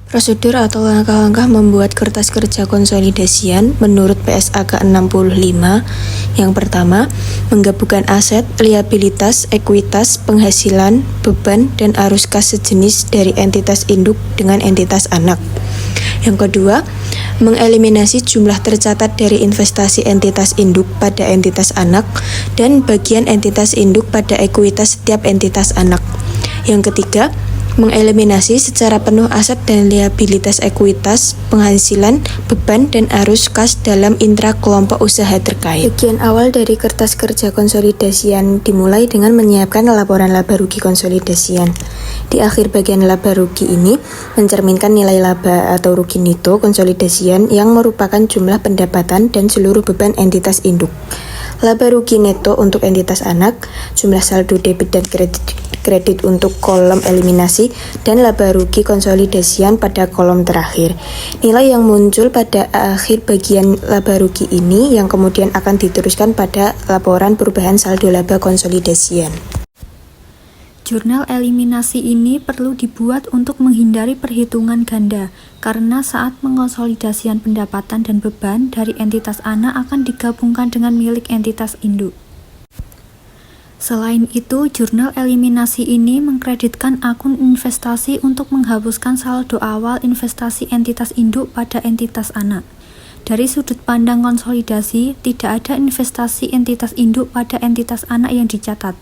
Prosedur atau langkah-langkah membuat kertas kerja konsolidasian menurut PSAK 65. Yang pertama, menggabungkan aset, liabilitas, ekuitas, penghasilan, beban, dan arus kas sejenis dari entitas induk dengan entitas anak. Yang kedua, mengeliminasi jumlah tercatat dari investasi entitas induk pada entitas anak dan bagian entitas induk pada ekuitas setiap entitas anak. Yang ketiga, mengeliminasi secara penuh aset dan liabilitas ekuitas, penghasilan, beban, dan arus kas dalam intra kelompok usaha terkait. Bagian awal dari kertas kerja konsolidasian dimulai dengan menyiapkan laporan laba rugi konsolidasian. Di akhir bagian laba rugi ini mencerminkan nilai laba atau rugi neto konsolidasian yang merupakan jumlah pendapatan dan seluruh beban entitas induk. Laba rugi neto untuk entitas anak, jumlah saldo debit dan kredit untuk kolom eliminasi, dan laba rugi konsolidasian pada kolom terakhir. Nilai yang muncul pada akhir bagian laba rugi ini yang kemudian akan diteruskan pada laporan perubahan saldo laba konsolidasian. Jurnal eliminasi ini perlu dibuat untuk menghindari perhitungan ganda, karena saat mengonsolidasian pendapatan dan beban dari entitas anak akan digabungkan dengan milik entitas induk. Selain itu, jurnal eliminasi ini mengkreditkan akun investasi untuk menghapuskan saldo awal investasi entitas induk pada entitas anak. Dari sudut pandang konsolidasi, tidak ada investasi entitas induk pada entitas anak yang dicatat.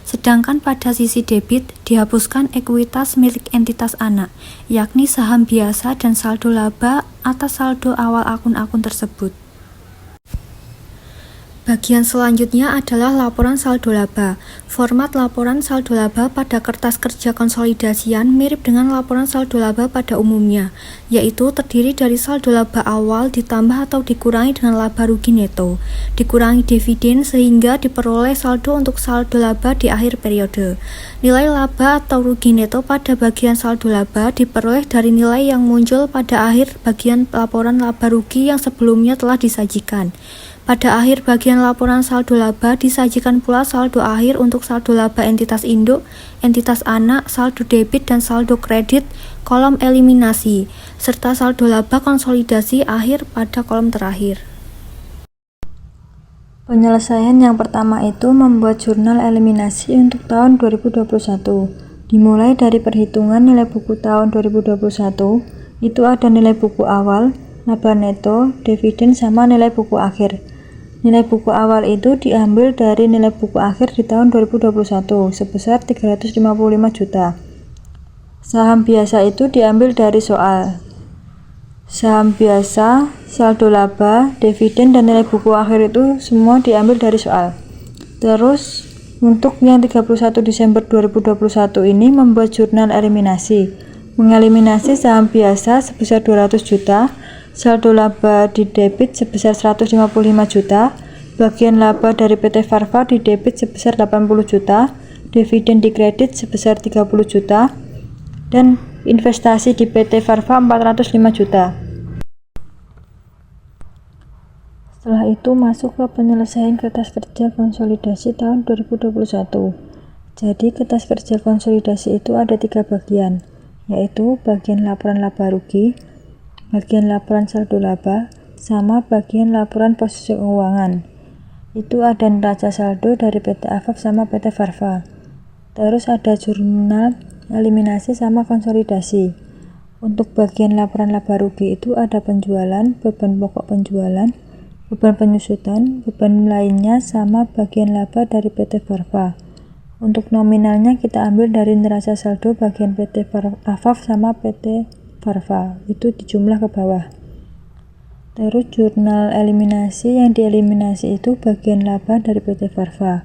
Sedangkan pada sisi debit, dihapuskan ekuitas milik entitas anak, yakni saham biasa dan saldo laba atas saldo awal akun-akun tersebut. Bagian selanjutnya adalah laporan saldo laba. Format laporan saldo laba pada kertas kerja konsolidasian mirip dengan laporan saldo laba pada umumnya, yaitu terdiri dari saldo laba awal ditambah atau dikurangi dengan laba rugi neto, dikurangi dividen sehingga diperoleh saldo untuk saldo laba di akhir periode. Nilai laba atau rugi neto pada bagian saldo laba diperoleh dari nilai yang muncul pada akhir bagian laporan laba rugi yang sebelumnya telah disajikan. Pada akhir bagian laporan saldo laba disajikan pula saldo akhir untuk saldo laba entitas induk, entitas anak, saldo debit dan saldo kredit, kolom eliminasi, serta saldo laba konsolidasi akhir pada kolom terakhir. Penyelesaian yang pertama itu membuat jurnal eliminasi untuk tahun 2021. Dimulai dari perhitungan nilai buku tahun 2021, itu ada nilai buku awal, laba neto, dividen sama nilai buku akhir. Nilai buku awal itu diambil dari nilai buku akhir di tahun 2021 sebesar 355 juta. Saham biasa itu diambil dari soal. Saham biasa, saldo laba, dividen dan nilai buku akhir itu semua diambil dari soal. Terus untuk yang 31 Desember 2021 ini membuat jurnal eliminasi. Mengeliminasi saham biasa sebesar 200 juta, saldo laba di debit sebesar 155 juta, bagian laba dari PT Farva di debit sebesar 80 juta, dividen di kredit sebesar 30 juta, dan investasi di PT Farva 405 juta. Setelah itu masuk ke penyelesaian kertas kerja konsolidasi tahun 2021. Jadi kertas kerja konsolidasi itu ada 3 bagian, yaitu bagian laporan laba rugi, bagian laporan saldo laba, sama bagian laporan posisi keuangan. Itu ada neraca saldo dari PT AFAF sama PT Farva. Terus ada jurnal eliminasi sama konsolidasi. Untuk bagian laporan laba rugi itu ada penjualan, beban pokok penjualan, beban penyusutan, beban lainnya sama bagian laba dari PT Farva. Untuk nominalnya kita ambil dari neraca saldo bagian PT AFAF sama PT Farva, itu dijumlah ke bawah. Terus jurnal eliminasi, yang dieliminasi itu bagian laba dari PT Farva.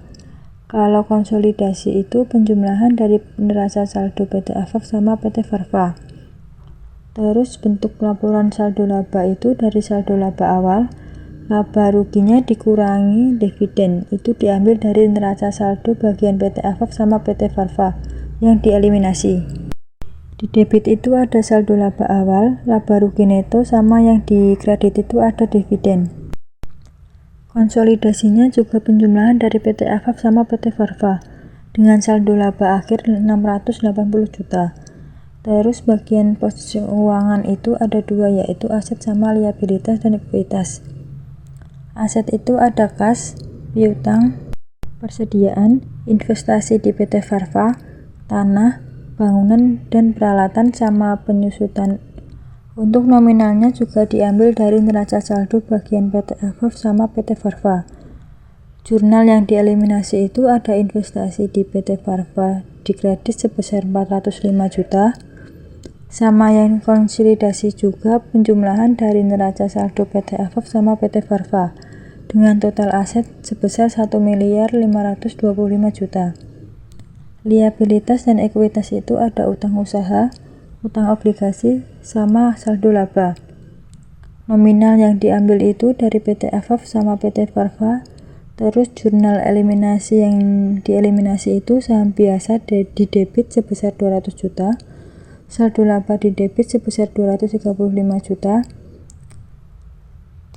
Kalau konsolidasi itu penjumlahan dari neraca saldo PT AFAF sama PT Farva. Terus bentuk laporan saldo laba itu dari saldo laba awal, laba ruginya dikurangi dividen, itu diambil dari neraca saldo bagian PT AFAF sama PT Farva yang dieliminasi. Di debit itu ada saldo laba awal, laba rugi neto, sama yang di kredit itu ada dividen. Konsolidasinya juga penjumlahan dari PT AFAF sama PT Farva dengan saldo laba akhir 680 juta. Terus bagian posisi keuangan itu ada dua, yaitu aset sama liabilitas dan ekuitas. Aset itu ada kas, piutang, persediaan, investasi di PT Farva, tanah, bangunan, dan peralatan sama penyusutan. Untuk nominalnya juga diambil dari neraca saldo bagian PT FF sama PT Farva. Jurnal yang dieliminasi itu ada investasi di PT Farva di kredit sebesar 405 juta, sama yang konsolidasi juga penjumlahan dari neraca saldo PT FF sama PT Farva dengan total aset sebesar 1.525.000 juta. Liabilitas dan ekuitas itu ada utang usaha, utang obligasi, sama saldo laba. Nominal yang diambil itu dari PT FF sama PT Farva. Terus jurnal eliminasi yang dieliminasi itu saham biasa didebit sebesar 200 juta, saldo laba didebit sebesar 235 juta,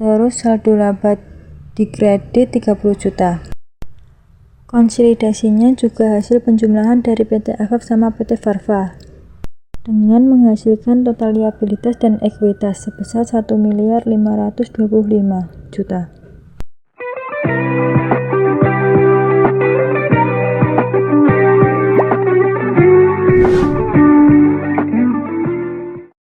terus saldo laba dikredit 30 juta. Konsolidasinya juga hasil penjumlahan dari PT FF sama PT Farva dengan menghasilkan total liabilitas dan ekuitas sebesar 1.525.000 juta.